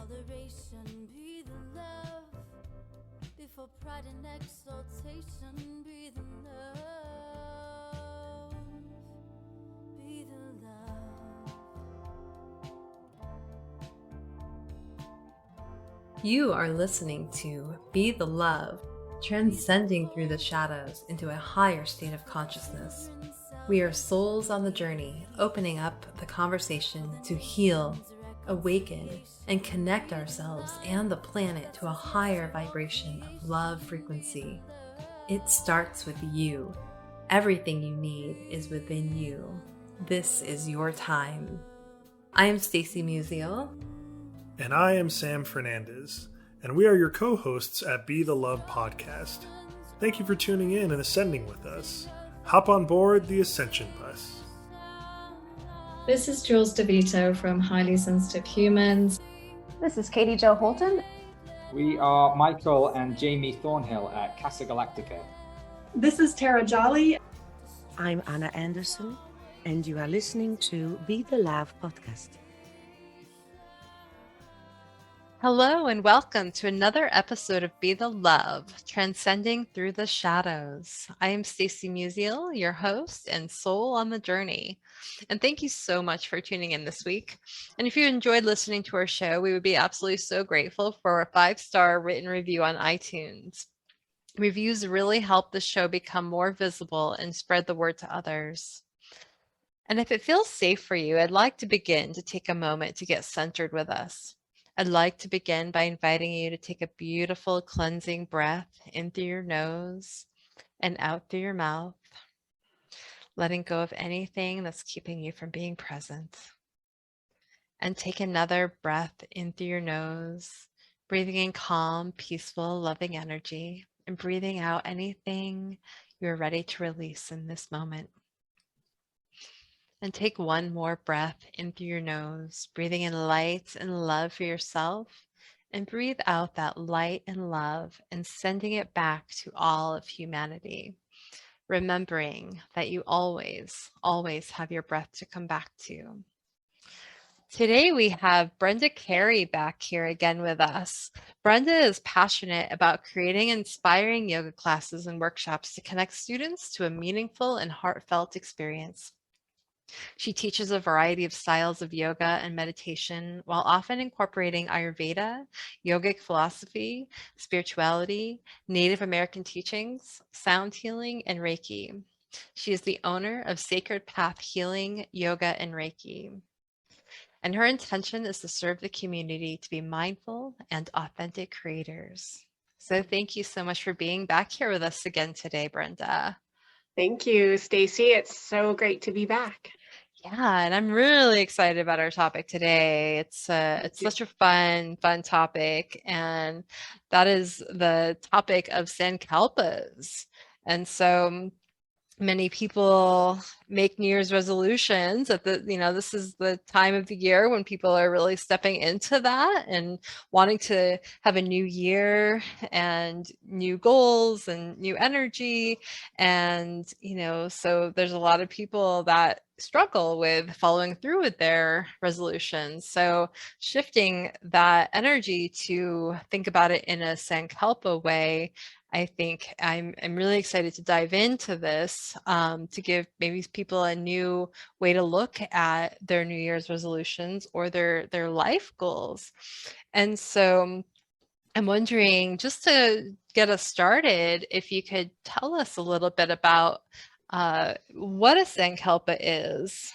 Toleration, be the love. Before pride and exaltation, be the love. Be the love. You are listening to Be the Love, transcending through the shadows into a higher state of consciousness. We are souls on the journey, opening up the conversation to heal, awaken, and connect ourselves and the planet to a higher vibration of love frequency. It starts with you. Everything you need is within you. This is your time. I am Stacy Musial. And I am Sam Fernandez, and we are your co-hosts at Be the Love podcast. Thank you for tuning in and ascending with us. Hop on board the Ascension Bus. This is Jules DeVito from Highly Sensitive Humans. This is Katie Jo Holton. We are Michael and Jamie Thornhill at Casa Galactica. This is Tara Jolly. I'm Anna Anderson, and you are listening to Be the Love podcast. Hello and welcome to another episode of Be the Love, transcending through the shadows. I am Stacy Musial, your host and soul on the journey. And thank you so much for tuning in this week. And if you enjoyed listening to our show, we would be absolutely so grateful for a 5-star written review on iTunes. Reviews really help the show become more visible and spread the word to others. And if it feels safe for you, I'd like to begin to take a moment to get centered with us. I'd like to begin by inviting you to take a beautiful cleansing breath in through your nose and out through your mouth, letting go of anything that's keeping you from being present. And take another breath in through your nose, breathing in calm, peaceful, loving energy, and breathing out anything you're ready to release in this moment. And take one more breath in through your nose, breathing in light and love for yourself, and breathe out that light and love and sending it back to all of humanity, remembering that you always, always have your breath to come back to. Today we have Brenda Carey back here again with us. Brenda is passionate about creating inspiring yoga classes and workshops to connect students to a meaningful and heartfelt experience. She teaches a variety of styles of yoga and meditation while often incorporating Ayurveda, yogic philosophy, spirituality, Native American teachings, sound healing, and Reiki. She is the owner of Sacred Path Healing, Yoga, and Reiki. And her intention is to serve the community to be mindful and authentic creators. So thank you so much for being back here with us again today, Brenda. Thank you, Stacy. It's so great to be back. Yeah, and I'm really excited about our topic today. It's such a fun topic, and that is the topic of Sankalpas. And so many people make New Year's resolutions this is the time of the year when people are really stepping into that and wanting to have a new year and new goals and new energy. And, so there's a lot of people that struggle with following through with their resolutions. So shifting that energy to think about it in a Sankalpa way, I think I'm really excited to dive into this to give maybe people a new way to look at their New Year's resolutions or their life goals. And so I'm wondering, just to get us started, if you could tell us a little bit about what a Sankalpa is.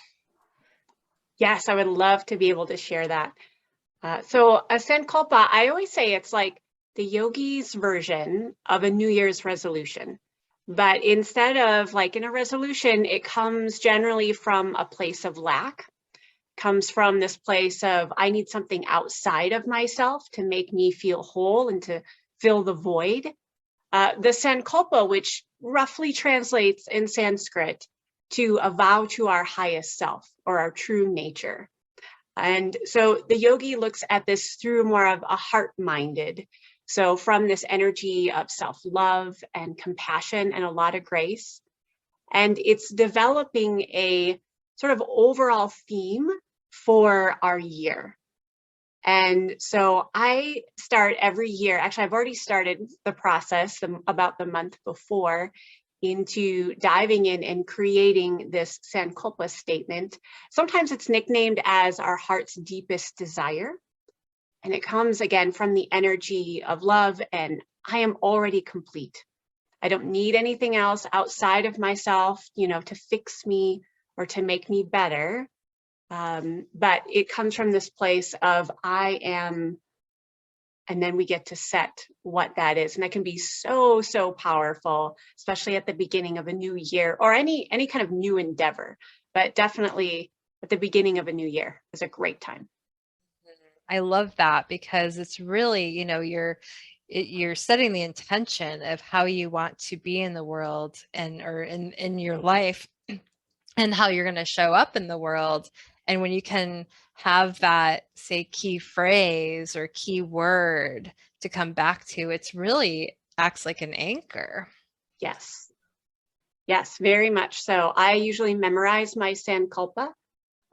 Yes, I would love to be able to share that. So a Sankalpa, I always say it's like the yogi's version of a New Year's resolution. But instead of like in a resolution, it comes generally from a place of lack, comes from this place of, I need something outside of myself to make me feel whole and to fill the void. The Sankalpa, which roughly translates in Sanskrit to a vow to our highest self or our true nature. And so the yogi looks at this through more of a heart-minded. So from this energy of self-love and compassion and a lot of grace. And it's developing a sort of overall theme for our year. And so I start every year. Actually, I've already started the process about the month before, into diving in and creating this Sankalpa statement. Sometimes it's nicknamed as our heart's deepest desire. And it comes again from the energy of love, and I am already complete. I don't need anything else outside of myself, to fix me or to make me better. But it comes from this place of I am, and then we get to set what that is. And that can be so, so powerful, especially at the beginning of a new year or any kind of new endeavor, but definitely at the beginning of a new year is a great time. I love that, because it's really, you're setting the intention of how you want to be in the world or in your life, and how you're going to show up in the world. And when you can have that, say, key phrase or key word to come back to, it's really acts like an anchor. Yes. Yes, very much so. I usually memorize my Sankalpa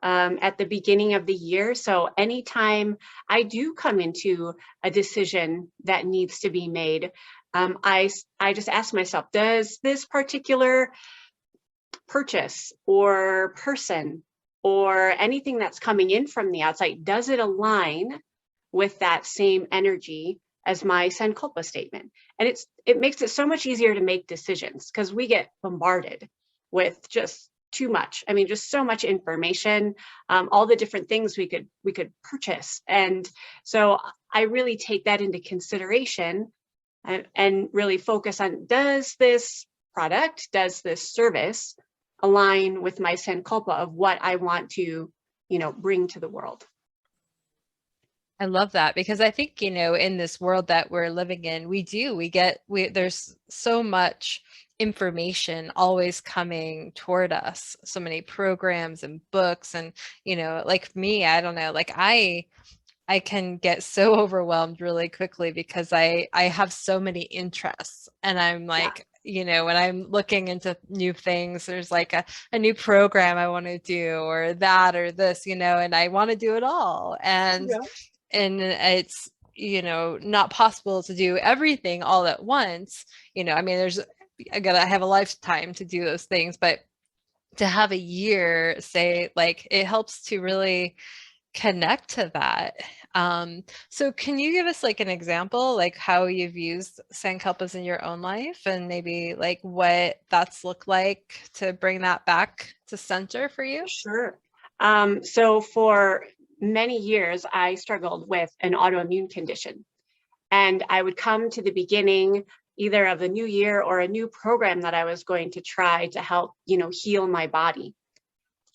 at the beginning of the year. So anytime I do come into a decision that needs to be made, I just ask myself, does this particular purchase or person or anything that's coming in from the outside, does it align with that same energy as my Sankalpa statement? And it makes it so much easier to make decisions, because we get bombarded with just too much. I mean, just so much information, all the different things we could purchase. And so I really take that into consideration and really focus on, does this product, does this service align with my Sankalpa of what I want to, bring to the world? I love that, because I think, in this world that we're living in, there's so much information always coming toward us, so many programs and books, and, like me, I don't know, like I can get so overwhelmed really quickly, because I have so many interests, and I'm like, when I'm looking into new things, there's like a new program I want to do, or that, or this, and I want to do it all. And it's, not possible to do everything all at once. I mean, I have a lifetime to do those things, but to have a year, say, like, it helps to really connect to that. So can you give us like an example, like how you've used Sankalpas in your own life, and maybe like what that's looked like to bring that back to center for you? Sure. So for many years, I struggled with an autoimmune condition, and I would come to the beginning either of the new year or a new program that I was going to try to help, heal my body.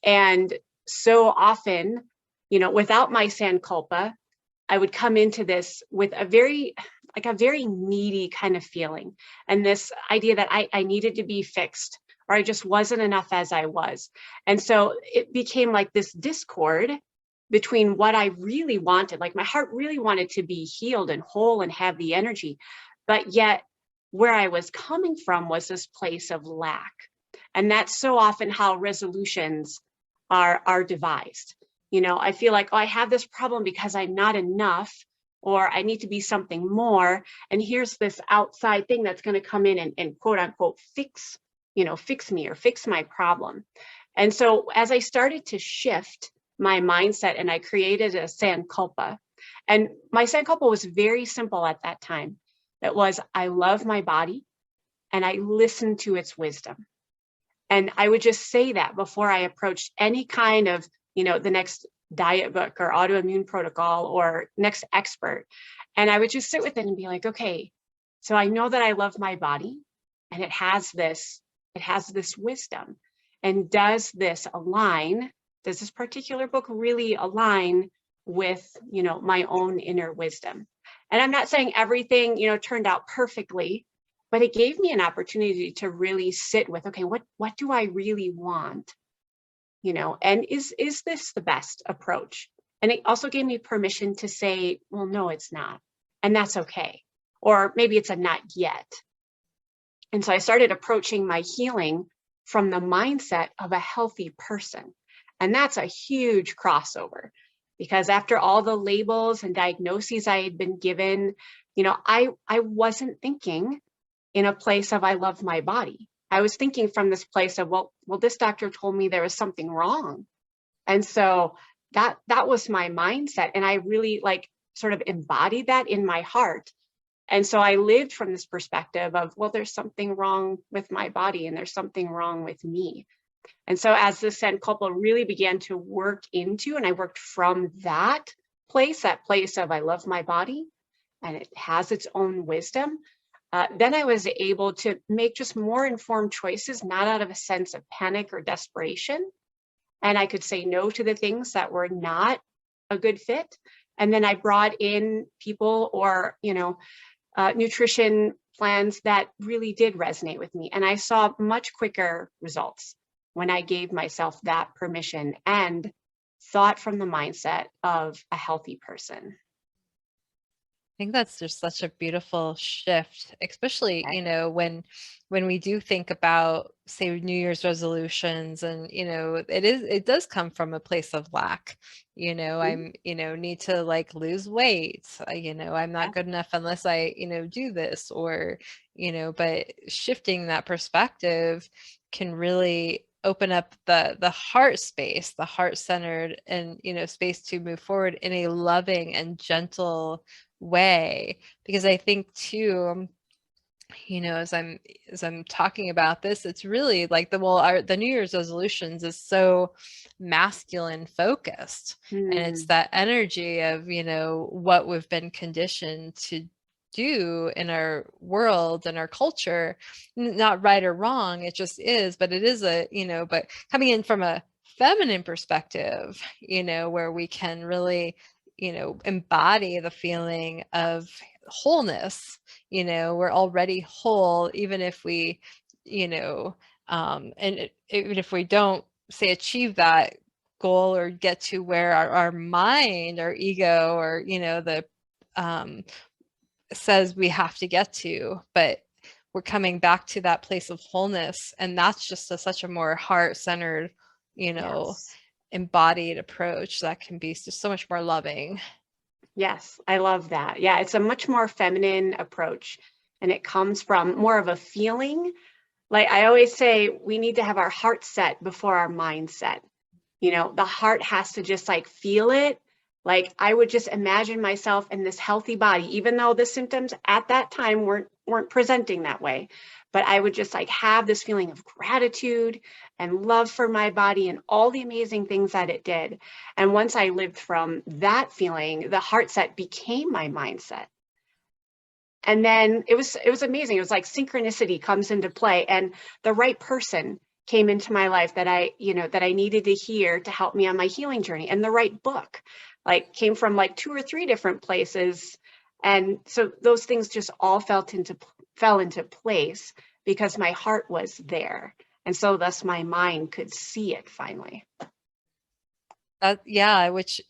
And so often, without my Sankalpa, I would come into this with a very needy kind of feeling, and this idea that I needed to be fixed, or I just wasn't enough as I was. And so it became like this discord between what I really wanted, like my heart really wanted to be healed and whole and have the energy, but yet where I was coming from was this place of lack. And that's so often how resolutions are devised. I feel like, I have this problem because I'm not enough, or I need to be something more. And here's this outside thing that's going to come in and quote unquote fix me or fix my problem. And so as I started to shift my mindset, and I created a Sankalpa, and my Sankalpa was very simple at that time. It was, I love my body and I listen to its wisdom. And I would just say that before I approached any kind of, the next diet book or autoimmune protocol or next expert. And I would just sit with it and be like, okay, so I know that I love my body, and it has this wisdom. And does this particular book really align with, my own inner wisdom? And I'm not saying everything, turned out perfectly, but it gave me an opportunity to really sit with, okay, what do I really want? And is this the best approach? And it also gave me permission to say, well, no, it's not. And that's okay. Or maybe it's a not yet. And so I started approaching my healing from the mindset of a healthy person. And that's a huge crossover. because after all the labels and diagnoses I had been given, I wasn't thinking in a place of I love my body. I was thinking from this place of, well, this doctor told me there was something wrong. And so that was my mindset. And I really sort of embodied that in my heart. And so I lived from this perspective of, well, there's something wrong with my body and there's something wrong with me. And so as the Sankalpa really began to work into, and I worked from that place of I love my body and it has its own wisdom, then I was able to make just more informed choices, not out of a sense of panic or desperation. And I could say no to the things that were not a good fit. And then I brought in people or, nutrition plans that really did resonate with me. And I saw much quicker results when I gave myself that permission and thought from the mindset of a healthy person. I think that's just such a beautiful shift, especially, when we do think about, say, New Year's resolutions, and, it does come from a place of lack. I'm, need to lose weight. I'm not good enough unless I, do this, or, but shifting that perspective can really open up the heart space, the heart centered, and, space to move forward in a loving and gentle way. Because I think too, as I'm talking about this, it's really the New Year's resolutions is so masculine focused, and it's that energy of what we've been conditioned to do in our world and our culture, not right or wrong, it just is. But it is but coming in from a feminine perspective, where we can really embody the feeling of wholeness. We're already whole, even if we, even if we don't, say, achieve that goal or get to where our mind, our ego, or, the says we have to get to, but we're coming back to that place of wholeness. And that's just such a more heart-centered, embodied approach that can be just so much more loving. Yes, I love that. Yeah, it's a much more feminine approach, and it comes from more of a feeling. Like I always say, we need to have our heart set before our mind set. The heart has to just feel it. Like I would just imagine myself in this healthy body, even though the symptoms at that time weren't presenting that way. But I would just have this feeling of gratitude and love for my body and all the amazing things that it did. And once I lived from that feeling, the heart set became my mindset. And then it was amazing. It was like synchronicity comes into play, and the right person came into my life that I needed to hear to help me on my healing journey. And the right book came from 2 or 3 different places. And so those things just all fell into place because my heart was there. And so thus my mind could see it finally. Which,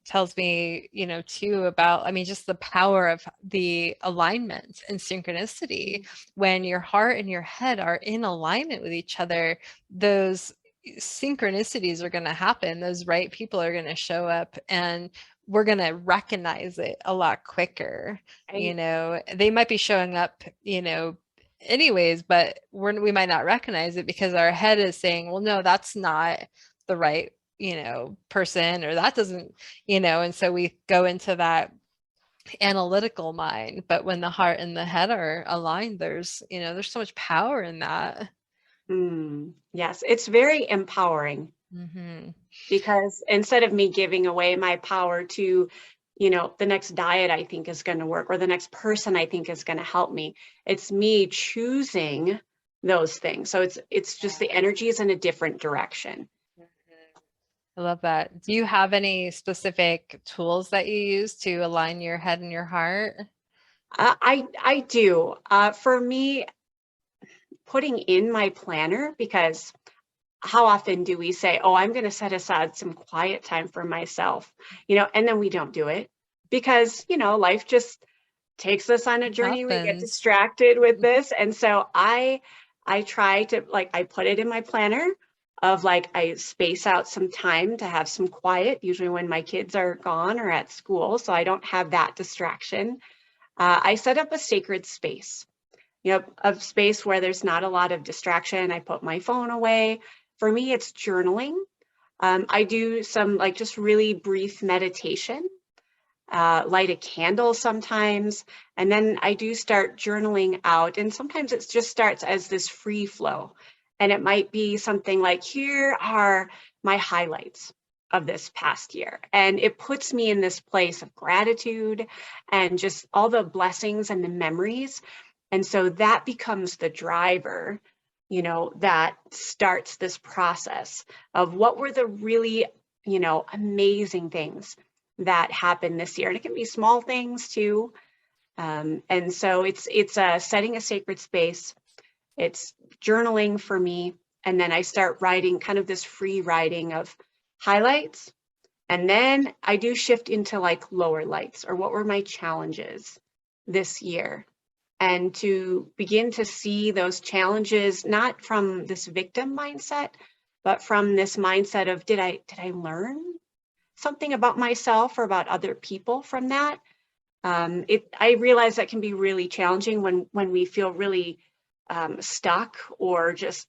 tells me, too, about, just the power of the alignment and synchronicity. When your heart and your head are in alignment with each other, those synchronicities are going to happen. Those right people are going to show up, and we're going to recognize it a lot quicker. Right. They might be showing up, anyways, but we might not recognize it because our head is saying, well, no, that's not the right person, or that doesn't, and so we go into that analytical mind. But when the heart and the head are aligned, there's so much power in that. Yes, it's very empowering. Because instead of me giving away my power to, the next diet I think is going to work, or the next person I think is going to help me, it's me choosing those things. So it's just the energy is in a different direction. I love that. Do you have any specific tools that you use to align your head and your heart? I do. For me, putting in my planner, because how often do we say, oh, I'm going to set aside some quiet time for myself, and then we don't do it because, life just takes us on a journey. We get distracted with this. And so I try to I put it in my planner. of like, I space out some time to have some quiet, usually when my kids are gone or at school, so I don't have that distraction. I set up a sacred space, a space where there's not a lot of distraction. I put my phone away. For me, it's journaling. I do some like just really brief meditation, light a candle sometimes, and then I do start journaling out. And sometimes it just starts as this free flow. And it might be something like, here are my highlights of this past year. And it puts me in this place of gratitude and just all the blessings and the memories. And so that becomes the driver, that starts this process of what were the really, amazing things that happened this year. And it can be small things too. And so it's setting a sacred space. It's journaling for me. And then I start writing kind of this free writing of highlights. And then I do shift into like lower lights, or what were my challenges this year? And to begin to see those challenges, not from this victim mindset, but from this mindset of, did I learn something about myself or about other people from that? I realize that can be really challenging when we feel really stuck or just,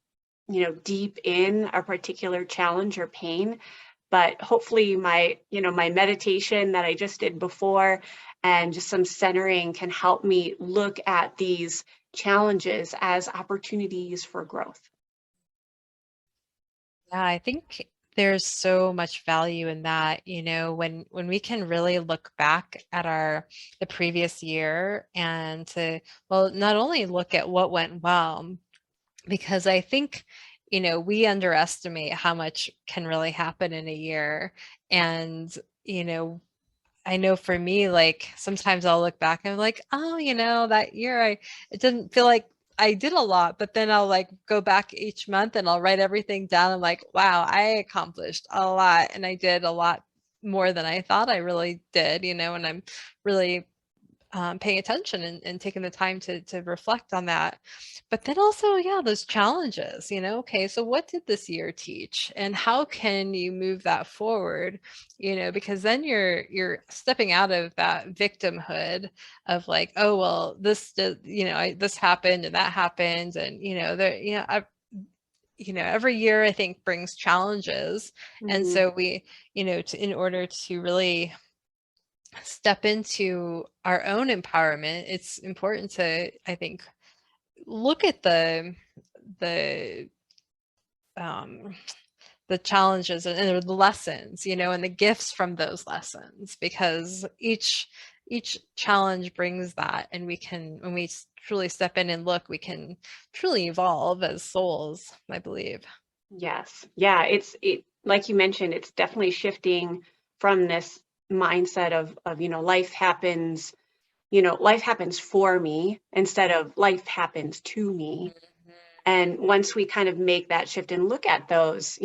deep in a particular challenge or pain. But hopefully my meditation that I just did before and just some centering can help me look at these challenges as opportunities for growth. Yeah, I think there's so much value in that, when we can really look back at the previous year and not only look at what went well, because I think, we underestimate how much can really happen in a year. And, I know for me, like sometimes I'll look back and I'm like, oh, that year it didn't feel like I did a lot, but then I'll like go back each month and I'll write everything down. I'm like, wow, I accomplished a lot and I did a lot more than I thought I really did, and I'm really paying attention and taking the time to reflect on that. But then also, yeah, those challenges, okay, so what did this year teach and how can you move that forward? Because then you're stepping out of that victimhood of like, oh, well, this this happened and that happened. And, every year I think brings challenges. Mm-hmm. And so we, in order to really step into our own empowerment, it's important to, I think, look at the challenges and the lessons, and the gifts from those lessons, because each challenge brings that, and when we truly step in and look, we can truly evolve as souls, I believe. Yes. Yeah. It like you mentioned, it's definitely shifting from this mindset of life happens for me instead of life happens to me. Mm-hmm. And once we kind of make that shift and look at those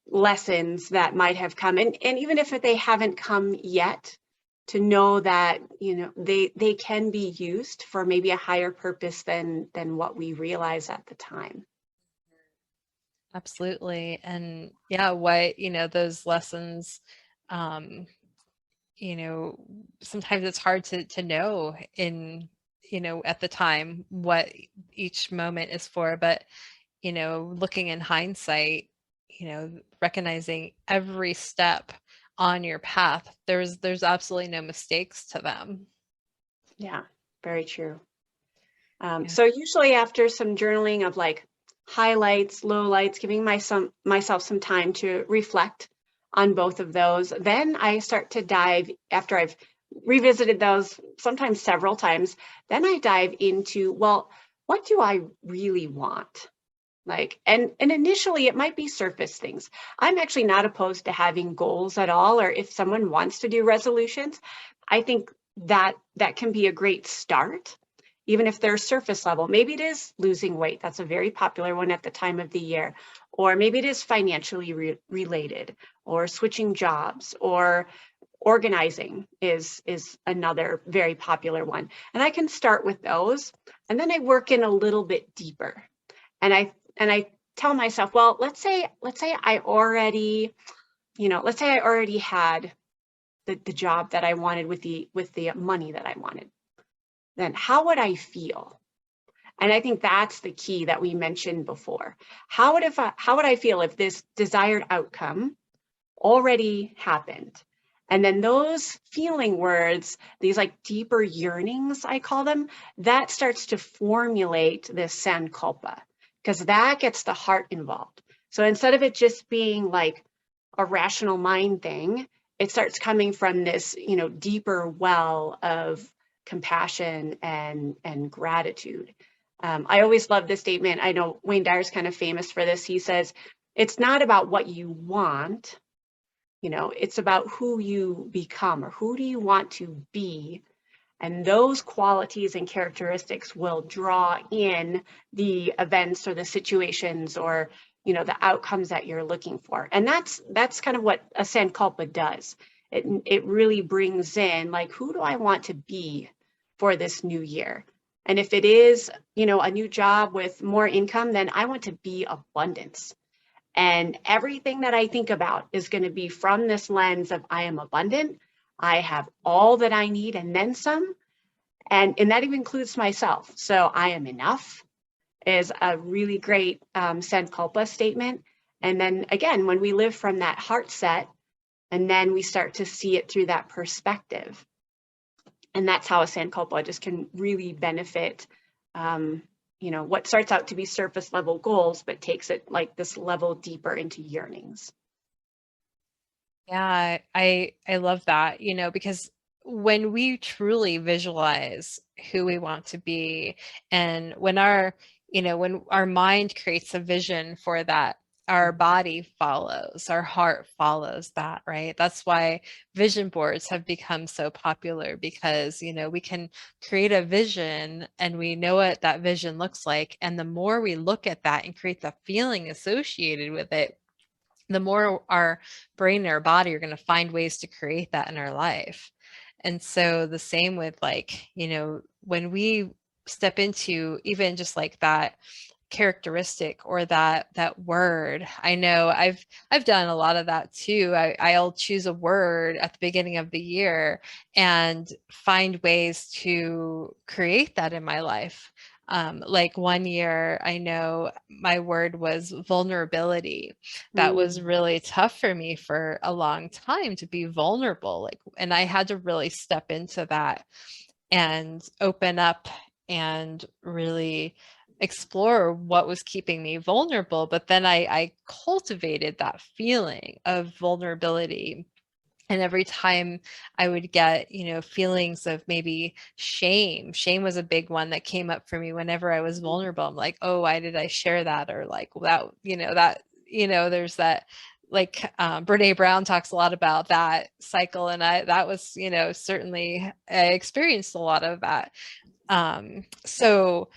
lessons that might have come, and even if they haven't come yet, to know that they can be used for maybe a higher purpose than what we realize at the time. Absolutely. And yeah, what those lessons, sometimes it's hard to know at the time what each moment is for, but looking in hindsight, recognizing every step on your path, there's absolutely no mistakes to them. Yeah, very true. So usually after some journaling of like highlights, lowlights, giving myself some time to reflect on both of those, then I start to dive, after I've revisited those sometimes several times, then I dive into, well, what do I really want? Like, and initially it might be surface things. I'm actually not opposed to having goals at all, or if someone wants to do resolutions, I think that can be a great start, even if they're surface level. Maybe it is losing weight. That's a very popular one at the time of the year. Or maybe it is financially related, or switching jobs, or organizing is another very popular one. And I can start with those, and then I work in a little bit deeper. And I tell myself, well, let's say I already, let's say I already had the job that I wanted with the money that I wanted, then how would I feel? And I think that's the key that we mentioned before. How would I feel if this desired outcome already happened? And then those feeling words, these like deeper yearnings, I call them, that starts to formulate this Sankalpa, because that gets the heart involved. So instead of it just being like a rational mind thing, it starts coming from this, deeper well of compassion and gratitude. I always love this statement. I know Wayne Dyer's kind of famous for this. He says, it's not about what you want, it's about who you become, or who do you want to be. And those qualities and characteristics will draw in the events or the situations or, the outcomes that you're looking for. And that's kind of what a Sankalpa does. It really brings in, like, who do I want to be for this new year? And if it is, a new job with more income, then I want to be abundance. And everything that I think about is going to be from this lens of I am abundant, I have all that I need and then some. And that even includes myself. So I am enough is a really great Sankalpa statement. And then again, when we live from that heart set, and then we start to see it through that perspective. And that's how a Sankalpa just can really benefit what starts out to be surface level goals, but takes it like this level deeper into yearnings. Yeah, I love that, because when we truly visualize who we want to be, and when when our mind creates a vision for that, our body follows, our heart follows that, right? That's why vision boards have become so popular, because, we can create a vision and we know what that vision looks like. And the more we look at that and create the feeling associated with it, the more our brain and our body are going to find ways to create that in our life. And so the same with, like, when we step into even just like that characteristic or that word. I know I've done a lot of that too. I'll choose a word at the beginning of the year and find ways to create that in my life. Like one year, I know my word was vulnerability. That was really tough for me for a long time, to be vulnerable. And I had to really step into that and open up and really explore what was keeping me vulnerable. But then I cultivated that feeling of vulnerability. And every time I would get, feelings of maybe shame was a big one that came up for me whenever I was vulnerable. I'm like, oh, why did I share that? Or like there's that, like, Brene Brown talks a lot about that cycle. And that was, certainly I experienced a lot of that. So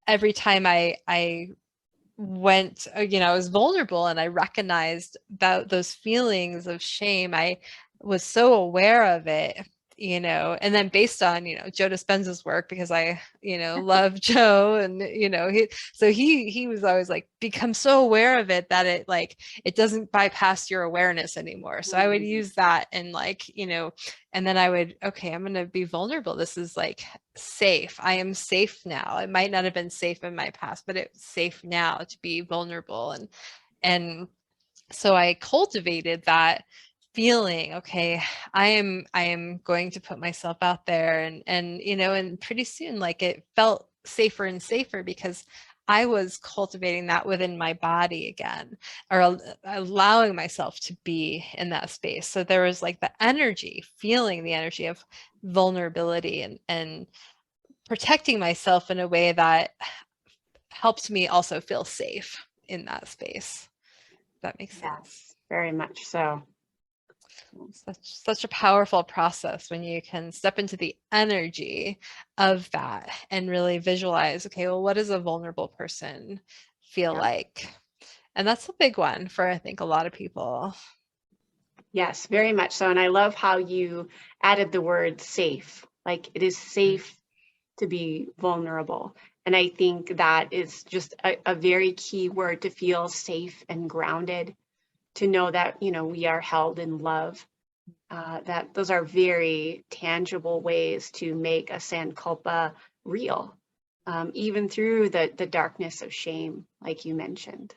every time I went, I was vulnerable and I recognized about those feelings of shame, I was so aware of it, and then based on, Joe Dispenza's work, because I, love Joe, and, he was always like, become so aware of it that it doesn't bypass your awareness anymore. So I would use that and and then I would, okay, I'm going to be vulnerable. This is like safe. I am safe now. It might not have been safe in my past, but it's safe now to be vulnerable. And so I cultivated that feeling, okay, I am going to put myself out there, and pretty soon, like, it felt safer and safer because I was cultivating that within my body again, or allowing myself to be in that space. So there was like the energy, feeling the energy of vulnerability and protecting myself in a way that helped me also feel safe in that space. If that makes sense. Yes, very much so. Such a powerful process when you can step into the energy of that and really visualize, okay, well, what does a vulnerable person feel like? And that's a big one for, I think, a lot of people. Yes, very much so. And I love how you added the word safe. Like, it is safe to be vulnerable. And I think that is just a very key word, to feel safe and grounded, to know that, you know, we are held in love. That those are very tangible ways to make a Sankalpa real, even through the darkness of shame, like you mentioned.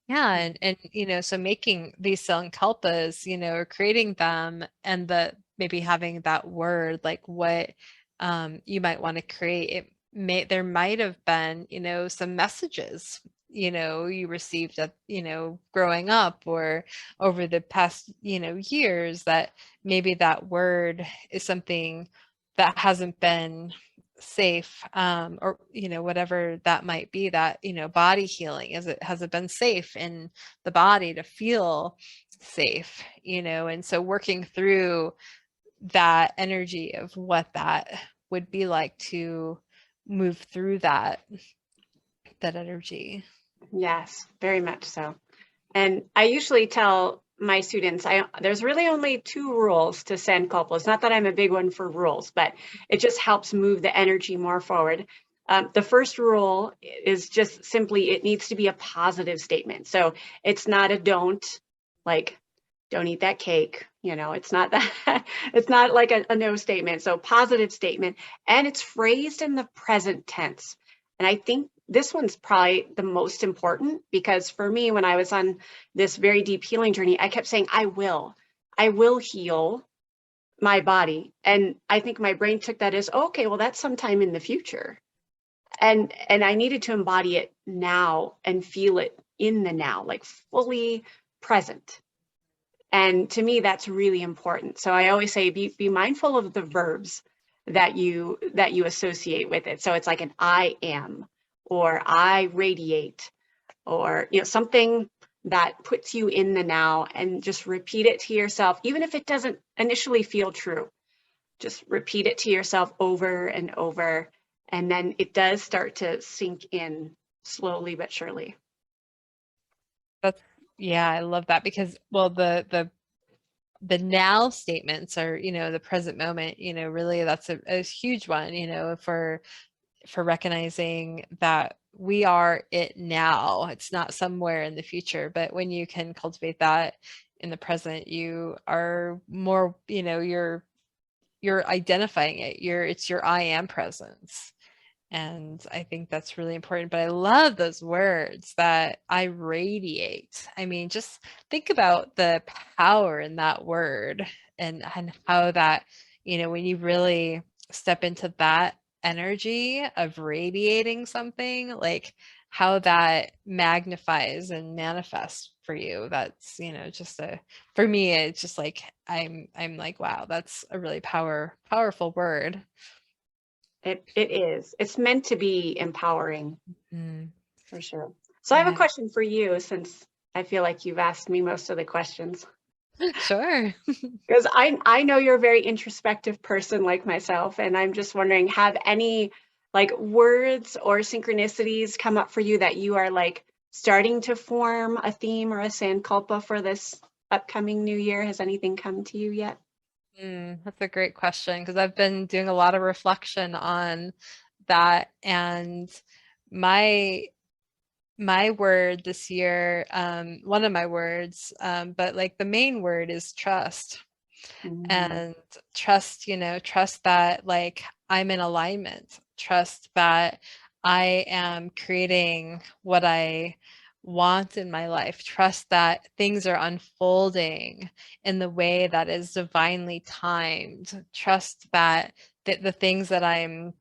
Yeah, and you know, so making these sankalpas, you know, or creating them, and the maybe having that word, like what you might want to create, there might have been, you know, some messages, you know, you received at, you know, growing up or over the past, you know, years, that maybe that word is something that hasn't been safe, or you know, whatever that might be, that, you know, body healing, has it been safe in the body to feel safe, you know, and so working through that energy of what that would be like to move through that energy. Yes, very much so. And I usually tell my students, there's really only 2 rules to Sankalpa. It's not that I'm a big one for rules, but it just helps move the energy more forward. The first rule is just simply, it needs to be a positive statement. So it's not a don't, like, don't eat that cake. You know, it's not that, it's not like a no statement. So positive statement, and it's phrased in the present tense. And I think this one's probably the most important, because for me, when I was on this very deep healing journey, I kept saying, I will heal my body. And I think my brain took that as, okay, well, that's sometime in the future. And I needed to embody it now and feel it in the now, like fully present. And to me, that's really important. So I always say, be mindful of the verbs that you associate with it. So it's like an I am, or I radiate, or, you know, something that puts you in the now, and just repeat it to yourself, even if it doesn't initially feel true. Just repeat it to yourself over and over, and then it does start to sink in slowly but surely. Yeah, I love that, because, well, the now statements are, you know, the present moment, you know, really that's a huge one, you know, for recognizing that we are it now. It's not somewhere in the future, but when you can cultivate that in the present, you are more, you know, you're identifying it. It's your I am presence. And I think that's really important. But I love those words, that I radiate. I mean, just think about the power in that word, and how that, you know, when you really step into that energy of radiating something, like how that magnifies and manifests for you. That's, you know, just for me, it's just like, I'm like, wow, that's a really powerful word. It is. It's meant to be empowering, for sure. So I have a Yeah. question for you, since I feel like you've asked me most of the questions. Sure. Because I know you're a very introspective person like myself, and I'm just wondering, have any like words or synchronicities come up for you that you are like starting to form a theme or a Sankalpa for this upcoming new year? Has anything come to you yet? That's a great question, because I've been doing a lot of reflection on that, and my word this year, one of my words, but like the main word is trust. And trust, you know, trust that like I'm in alignment, trust that I am creating what I want in my life, trust that things are unfolding in the way that is divinely timed, trust that the things that I'm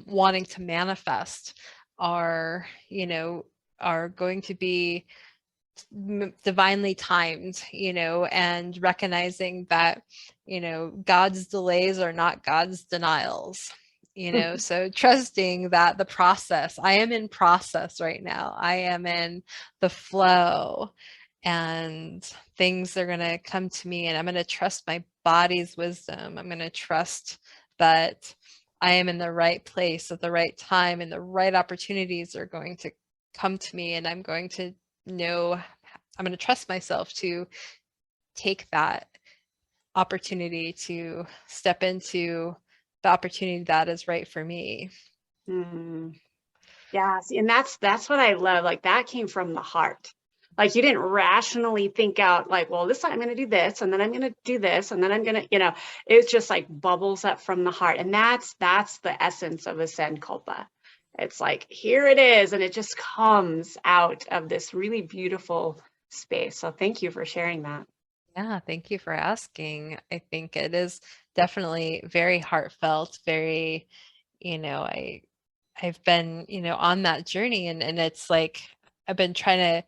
wanting to manifest are, you know, are going to be divinely timed, you know, and recognizing that, you know, God's delays are not God's denials, you know. So trusting that the process, I am in process right now, I am in the flow, and things are going to come to me, and I'm going to trust my body's wisdom. I'm going to trust that I am in the right place at the right time, and the right opportunities are going to come to me, and I'm going to know, I'm going to trust myself to take that opportunity to step into the opportunity that is right for me. Yeah, see, and that's what I love. Like that came from the heart. Like you didn't rationally think out like, well, this time I'm going to do this, and then I'm going to do this, and then I'm going to, it's just like bubbles up from the heart. And that's the essence of a Sankalpa. It's like, here it is, and it just comes out of this really beautiful space. So thank you for sharing that. Yeah, thank you for asking. I think it is definitely very heartfelt, very, I've been, on that journey, and it's like I've been trying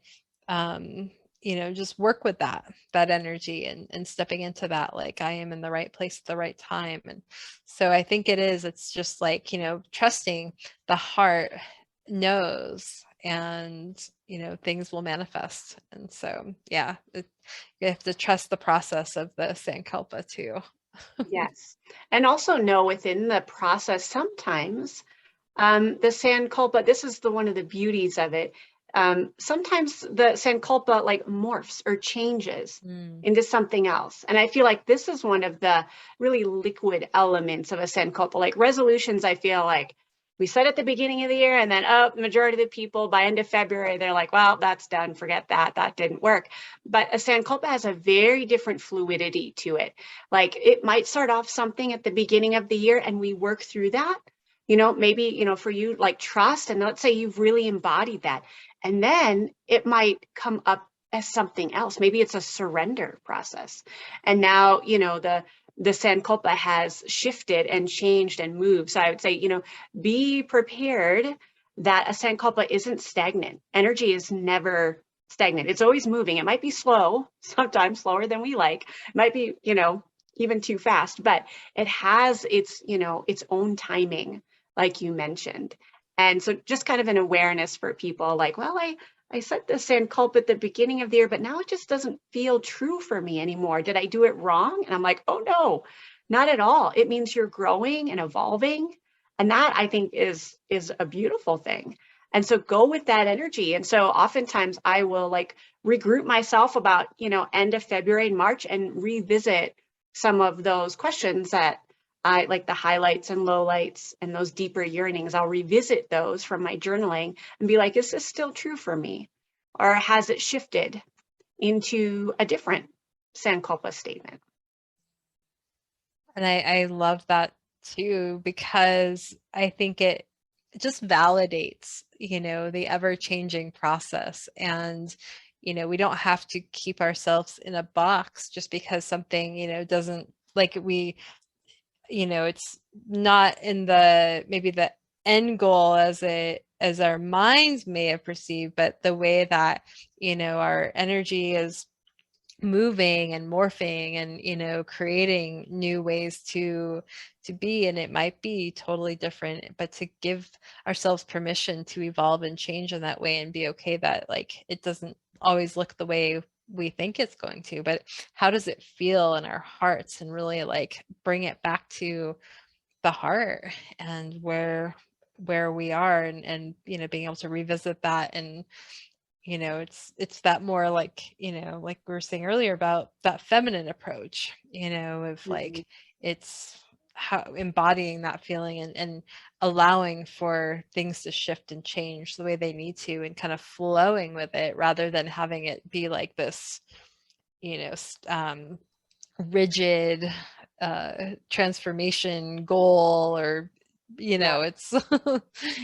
to just work with that energy, and stepping into that, like I am in the right place at the right time. And so I think it's just like, trusting the heart knows, and things will manifest. And so yeah, you have to trust the process of the Sankalpa too. Yes. And also know within the process, sometimes the Sankalpa, this is one of the beauties of it. Sometimes the Sankalpa like morphs or changes into something else. And I feel like this is one of the really liquid elements of a Sankalpa. Like resolutions, I feel like we set at the beginning of the year, and then the majority of the people by end of February, they're like, well, that's done, forget that, that didn't work. But a Sankalpa has a very different fluidity to it. Like it might start off something at the beginning of the year, and we work through that. Maybe, for you, like trust, and let's say you've really embodied that. And then it might come up as something else. Maybe it's a surrender process. And now, the Sankalpa has shifted and changed and moved. So I would say, be prepared that a Sankalpa isn't stagnant. Energy is never stagnant. It's always moving. It might be slow, sometimes slower than we like. It might be, even too fast, but it has its own timing, like you mentioned. And so just kind of an awareness for people like, well, I set the Sankalpa at the beginning of the year, but now it just doesn't feel true for me anymore. Did I do it wrong? And I'm like, oh no, not at all. It means you're growing and evolving. And that I think is a beautiful thing. And so go with that energy. And so oftentimes I will like regroup myself about, end of February and March, and revisit some of those questions that I like, the highlights and lowlights and those deeper yearnings. I'll revisit those from my journaling and be like, is this still true for me? Or has it shifted into a different Sankalpa statement? And I love that too, because I think it just validates, the ever-changing process. And, we don't have to keep ourselves in a box just because something, doesn't like it's not in maybe the end goal as our minds may have perceived, but the way that, our energy is moving and morphing and creating new ways to be, and it might be totally different, but to give ourselves permission to evolve and change in that way, and be okay that like it doesn't always look the way we think it's going to, but how does it feel in our hearts, and really like bring it back to the heart and where we are, and being able to revisit that. And it's that more like, like we were saying earlier about that feminine approach, of like, it's how embodying that feeling, and allowing for things to shift and change the way they need to, and kind of flowing with it, rather than having it be like this, rigid transformation goal, or it's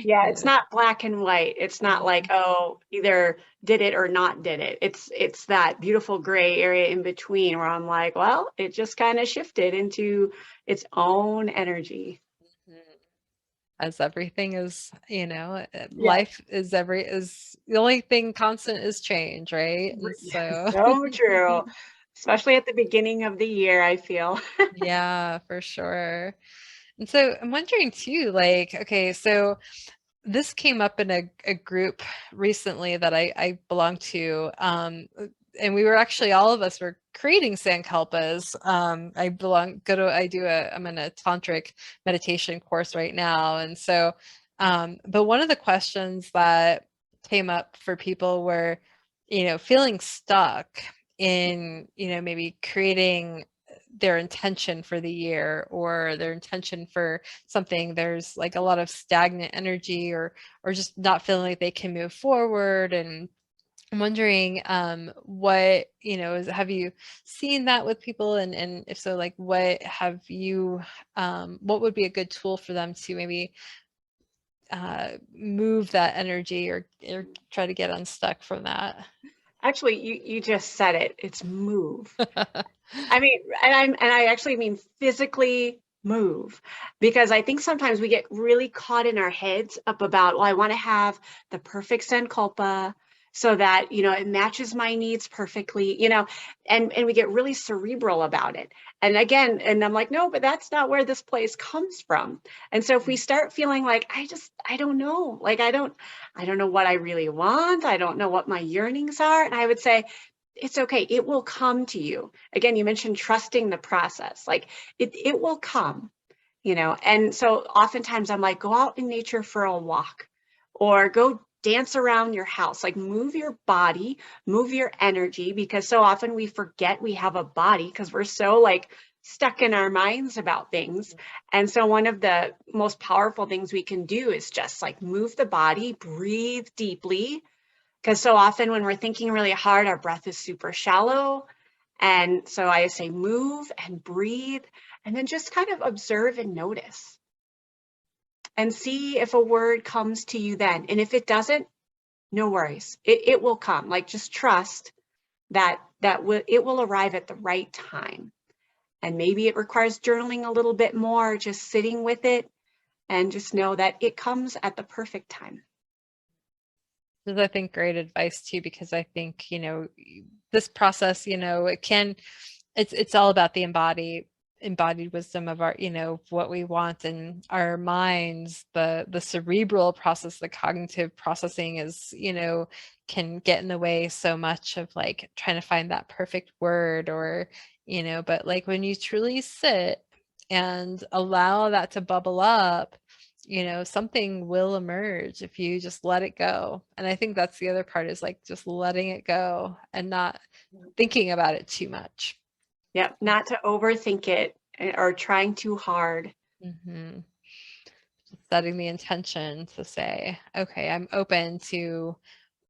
Yeah, it's not black and white. It's not like, oh, either did it or not did it. It's that beautiful gray area in between where I'm like, well, it just kind of shifted into its own energy. As everything is, life is the only thing constant is change, right? And so true, especially at the beginning of the year, I feel. Yeah, for sure. And so I'm wondering too, like, okay, so this came up in a group recently that I belong to, and we were actually, all of us were creating Sankalpas. I'm in a tantric meditation course right now. And so, but one of the questions that came up for people were, feeling stuck in, maybe creating their intention for the year or their intention for something, there's like a lot of stagnant energy or just not feeling like they can move forward. And I'm wondering what, have you seen that with people? And if so, like what have you, what would be a good tool for them to maybe move that energy or try to get unstuck from that? Actually, you just said it. It's move. I mean, and I actually mean physically move, because I think sometimes we get really caught in our heads up about, well, I want to have the perfect Sankalpa so that, it matches my needs perfectly, and we get really cerebral about it. And again, and I'm like, no, but that's not where this place comes from. And so if we start feeling like, I don't know, like, I don't know what I really want. I don't know what my yearnings are. And I would say, it's okay. It will come to you. Again, you mentioned trusting the process. Like it will come, And so oftentimes I'm like, go out in nature for a walk or go dance around your house, like move your body, move your energy, because so often we forget we have a body because we're so like stuck in our minds about things. And so one of the most powerful things we can do is just like move the body, breathe deeply. Because so often when we're thinking really hard, our breath is super shallow. And so I say move and breathe, and then just kind of observe and notice. And see if a word comes to you then. And if it doesn't, no worries. It will come. Like just trust that it will arrive at the right time. And maybe it requires journaling a little bit more, just sitting with it, and just know that it comes at the perfect time. This is, I think, great advice too, because I think, this process, it's all about the embodied wisdom of our, what we want in our minds. The cerebral process, the cognitive processing is, can get in the way so much of like trying to find that perfect word or, but like when you truly sit and allow that to bubble up, something will emerge if you just let it go. And I think that's the other part, is like just letting it go and not thinking about it too much. Yeah, not to overthink it or trying too hard. Mm-hmm. Setting the intention to say, okay, I'm open to,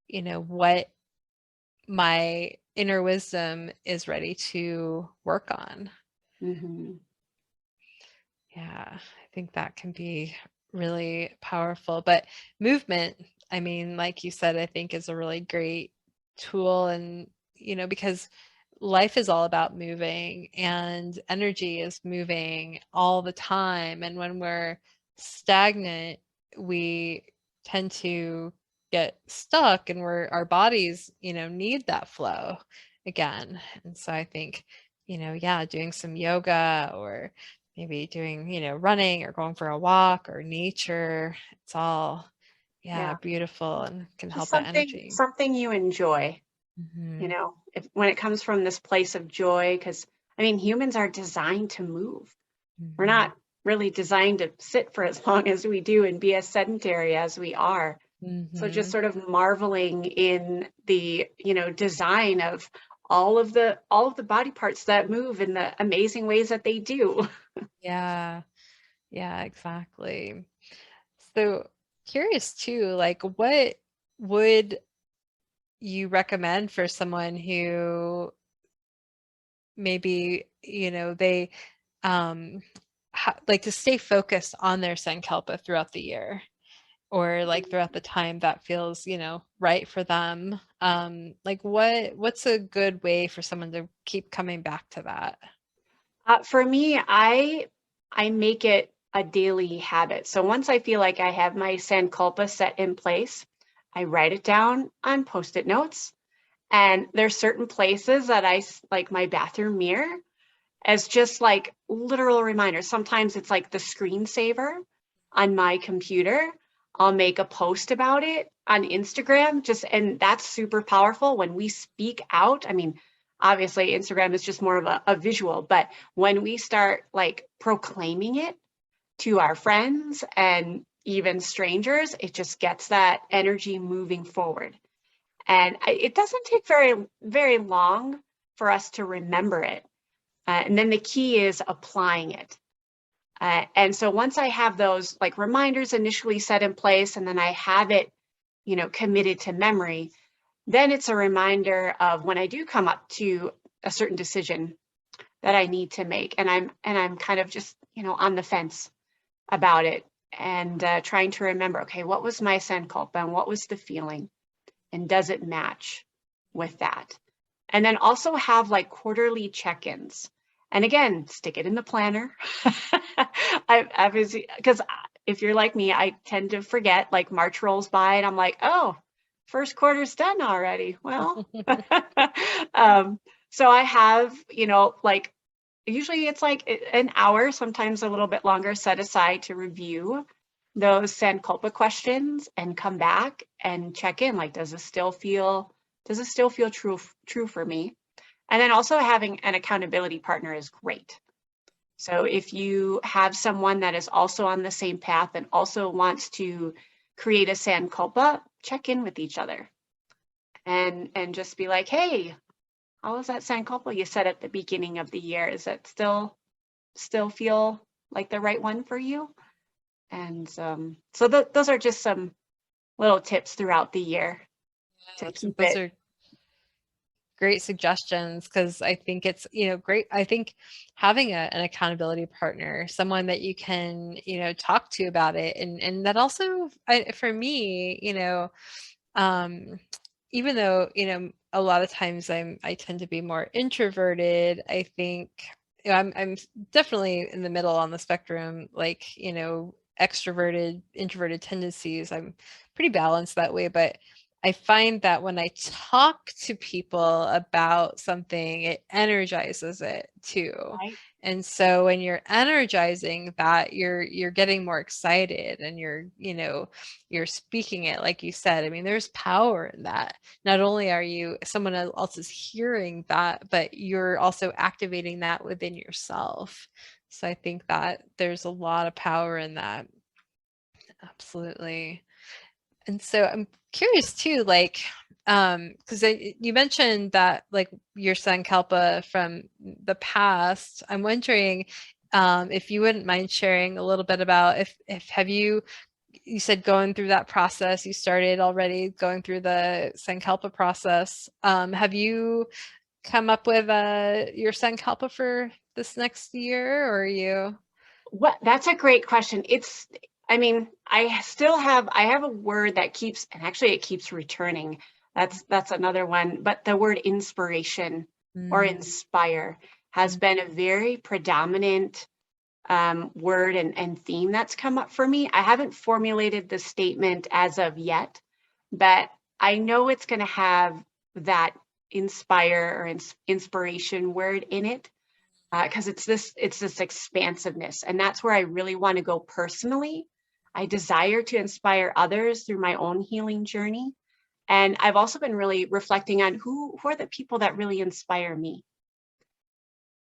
what my inner wisdom is ready to work on. Mm-hmm. Yeah, I think that can be really powerful. But movement, I mean, like you said, I think is a really great tool. And, because life is all about moving and energy is moving all the time. And when we're stagnant, we tend to get stuck, and our bodies, need that flow again. And so I think, doing some yoga or maybe doing, running or going for a walk or nature, it's all, beautiful and can Just help that energy. something you enjoy, Mm-hmm. when it comes from this place of joy, because I mean, humans are designed to move. We're not really designed to sit for as long as we do and be as sedentary as we are. Mm-hmm. So just sort of marveling in the, design of all of the body parts that move in the amazing ways that they do. Yeah, exactly. So curious too, like what would you recommend for someone who maybe, they like to stay focused on their Sankalpa throughout the year, or like throughout the time that feels, right for them? Like what's a good way for someone to keep coming back to that? For me, I make it a daily habit. So once I feel like I have my Sankalpa set in place, I write it down on Post-it notes. And there's certain places that like my bathroom mirror, as just like literal reminders. Sometimes it's like the screensaver on my computer. I'll make a post about it on Instagram, and that's super powerful when we speak out. I mean, obviously Instagram is just more of a visual, but when we start like proclaiming it to our friends and even strangers, it just gets that energy moving forward. And it doesn't take very, very long for us to remember it. And then the key is applying it. And so once I have those like reminders initially set in place, and then I have it, committed to memory, then it's a reminder of when I do come up to a certain decision that I need to make, and I'm kind of just, on the fence about it, and trying to remember, okay, what was my Sankalpa and what was the feeling, and does it match with that? And then also have like quarterly check-ins. And again, stick it in the planner. Because if you're like me, I tend to forget, like March rolls by and I'm like, oh, first quarter's done already. Well, so I have, like, usually it's like an hour, sometimes a little bit longer, set aside to review those Sankalpa questions and come back and check in. Like, does it still feel true for me? And then also having an accountability partner is great. So if you have someone that is also on the same path and also wants to create a Sankalpa, check in with each other and just be like, hey, how was that Sankalpa you said at the beginning of the year? Is that still feel like the right one for you? And so those are just some little tips throughout the year to keep Those it. are great suggestions, because I think it's, great. I think having an accountability partner, someone that you can, talk to about it, and that also, for me, even though, a lot of times I tend to be more introverted, I think, I'm definitely in the middle on the spectrum, like, extroverted, introverted tendencies. I'm pretty balanced that way, but I find that when I talk to people about something, it energizes it too. Right. And so when you're energizing that, you're getting more excited, and you're speaking it, like you said. I mean, there's power in that. Not only are you, someone else is hearing that, but you're also activating that within yourself. So I think that there's a lot of power in that. Absolutely. And so I'm curious too, like, because you mentioned that, like, your Sankalpa from the past. I'm wondering if you wouldn't mind sharing a little bit about if have you said going through that process, you started already going through the Sankalpa process. Have you come up with your Sankalpa for this next year, or are you? That's a great question. I have a word that keeps, and actually it keeps returning. That's another one, but the word inspiration or inspire has been a very predominant word and theme that's come up for me. I haven't formulated the statement as of yet, but I know it's going to have that inspire or inspiration word in it. Because it's this expansiveness, and that's where I really want to go personally. I desire to inspire others through my own healing journey, and I've also been really reflecting on who are the people that really inspire me,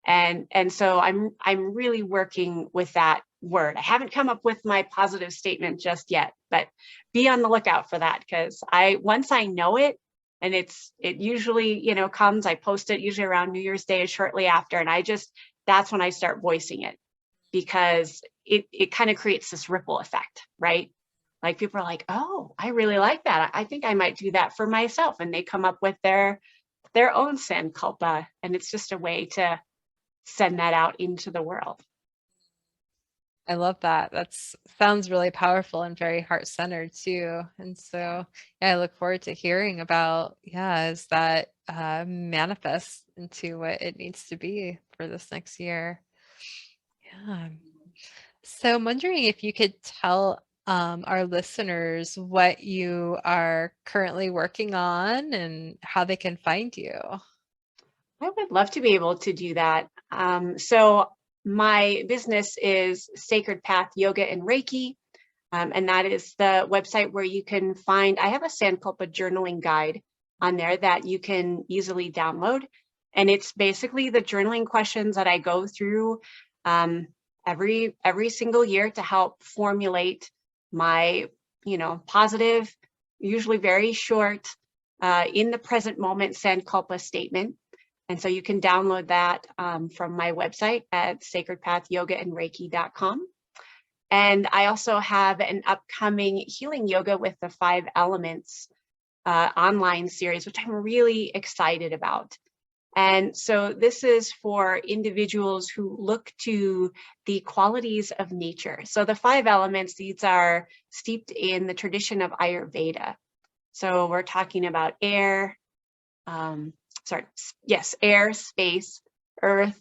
and so I'm really working with that word. I haven't come up with my positive statement just yet, but be on the lookout for that, because once I know it. And it usually, comes, I post it usually around New Year's Day, shortly after. And that's when I start voicing it, because it kind of creates this ripple effect, right? Like people are like, oh, I really like that. I think I might do that for myself. And they come up with their own Sankalpa. And it's just a way to send that out into the world. I love that. Sounds really powerful and very heart-centered too. And so, yeah, I look forward to hearing about, as that manifests into what it needs to be for this next year. Yeah. So I'm wondering if you could tell our listeners what you are currently working on and how they can find you. I would love to be able to do that. So my business is Sacred Path Yoga and Reiki, and that is the website where you can find, I have a Sankalpa journaling guide on there that you can easily download. And it's basically the journaling questions that I go through every single year to help formulate my, positive, usually very short, in the present moment Sankalpa statement. And so you can download that from my website at sacredpathyogaandreiki.com. And I also have an upcoming healing yoga with the 5 elements online series, which I'm really excited about. And so this is for individuals who look to the qualities of nature. So the 5 elements, these are steeped in the tradition of Ayurveda. So we're talking about air, air, space, earth,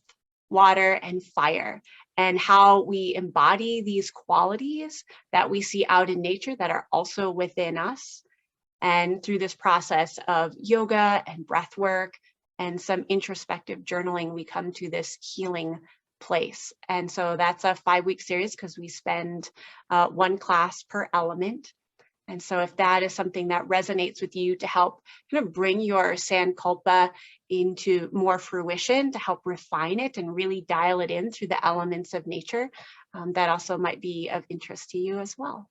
water, and fire, and how we embody these qualities that we see out in nature that are also within us. And through this process of yoga and breath work and some introspective journaling, we come to this healing place. And so that's a 5-week series because we spend 1 class per element. And so if that is something that resonates with you to help kind of bring your Sankalpa into more fruition, to help refine it and really dial it in through the elements of nature, that also might be of interest to you as well.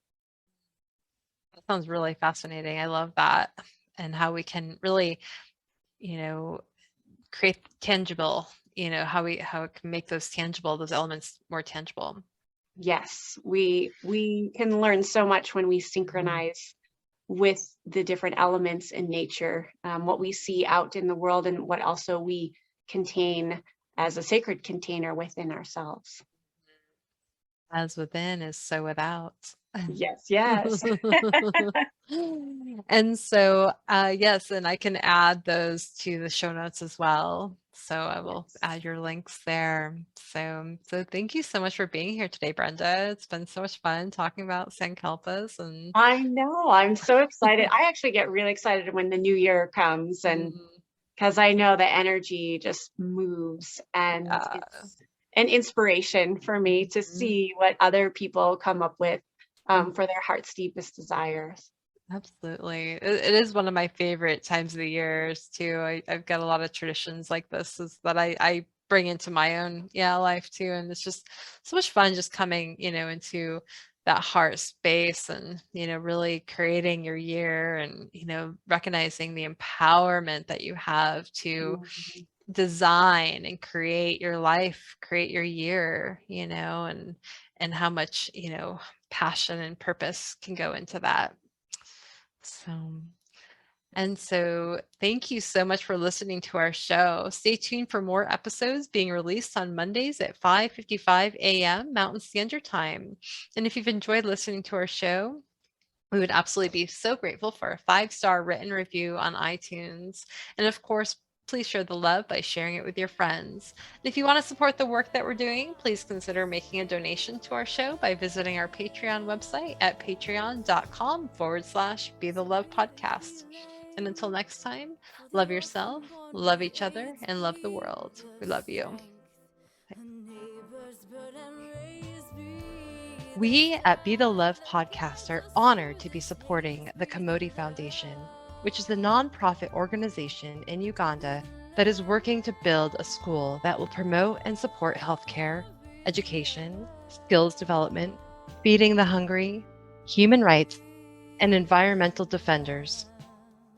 That sounds really fascinating. I love that. And how we can really, create tangible, how it can make those elements more tangible. Yes, we can learn so much when we synchronize with the different elements in nature, what we see out in the world and what also we contain as a sacred container within ourselves. As within is so without. Yes, yes. And so, yes, and I can add those to the show notes as well. So I will add your links there. So thank you so much for being here today, Brenda. It's been so much fun talking about Sankalpas. And I know, I'm so excited. I actually get really excited when the new year comes, and because I know the energy just moves, and it's an inspiration for me to see what other people come up with for their heart's deepest desires. Absolutely. It is one of my favorite times of the years too. I've got a lot of traditions like this that I bring into my own life too. And it's just so much fun just coming, into that heart space and, really creating your year and, recognizing the empowerment that you have to design and create your life, create your year, and how much, passion and purpose can go into that. So thank you so much for listening to our show. Stay tuned for more episodes being released on Mondays at 5:55 a.m. Mountain Standard Time. And if you've enjoyed listening to our show, we would absolutely be so grateful for a 5-star written review on iTunes. And of course, please share the love by sharing it with your friends. And if you want to support the work that we're doing, please consider making a donation to our show by visiting our Patreon website at patreon.com/Be the Love Podcast. And until next time, love yourself, love each other, and love the world. We love you. We at Be the Love Podcast are honored to be supporting the Kamoti Foundation, which is a nonprofit organization in Uganda that is working to build a school that will promote and support healthcare, education, skills development, feeding the hungry, human rights, and environmental defenders.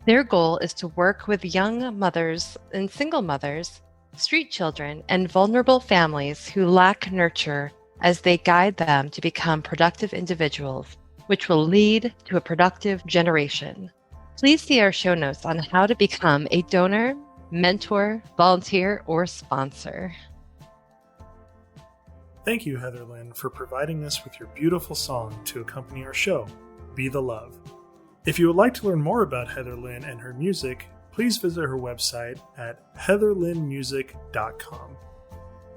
Their goal is to work with young mothers and single mothers, street children, and vulnerable families who lack nurture as they guide them to become productive individuals, which will lead to a productive generation. Please see our show notes on how to become a donor, mentor, volunteer, or sponsor. Thank you, Heather Lynn, for providing us with your beautiful song to accompany our show, Be the Love. If you would like to learn more about Heather Lynn and her music, please visit her website at heatherlynnmusic.com.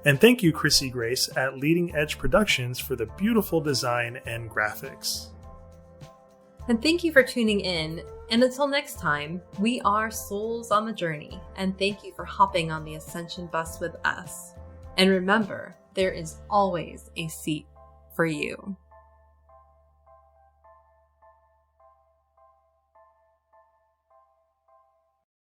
And thank you, Chrissy Grace at Leading Edge Productions for the beautiful design and graphics. And thank you for tuning in. And until next time, we are souls on the journey. And thank you for hopping on the Ascension bus with us. And remember, there is always a seat for you.